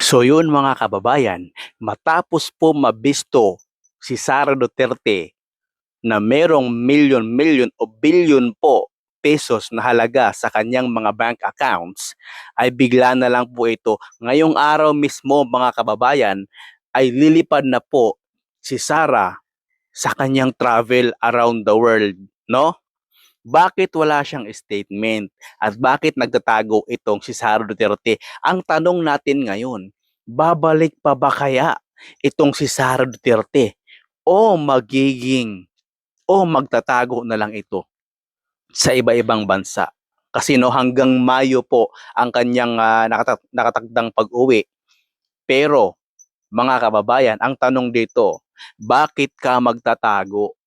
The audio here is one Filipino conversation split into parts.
So yun mga kababayan, matapos po mabisto si Sara Duterte na merong milyon-milyon o bilyon po pesos na halaga sa kanyang mga bank accounts, ay bigla na lang po ito ngayong araw mismo mga kababayan ay lilipad na po si Sara sa kanyang travel around the world, no? Bakit wala siyang statement? At bakit nagtatago itong si Sara Duterte? Ang tanong natin ngayon, babalik pa ba kaya itong si Sara Duterte? O magtatago na lang ito sa iba-ibang bansa? Kasi no, hanggang Mayo po ang kanyang nakatagdang pag-uwi. Pero mga kababayan, ang tanong dito, bakit ka magtatago?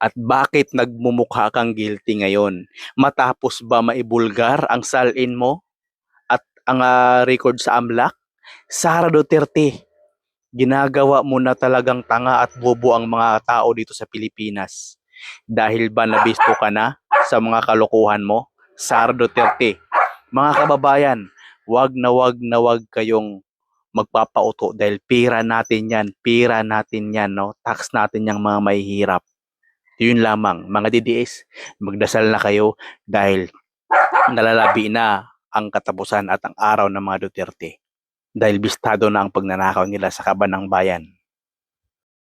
At bakit nagmumukha kang guilty ngayon? Matapos ba maibulgar ang salin mo at ang record sa AMLAC? Sara Duterte, ginagawa mo na talagang tanga at bobo ang mga tao dito sa Pilipinas. Dahil ba nabisto ka na sa mga kalokohan mo? Sara Duterte, mga kababayan, wag na wag kayong magpapauto dahil pira natin yan, no? Tax natin yung mga mahihirap. Yun lamang, mga DDS, magdasal na kayo dahil nalalabi na ang katapusan at ang araw ng mga Duterte. Dahil bistado na ang pagnanakaw nila sa kaban ng bayan.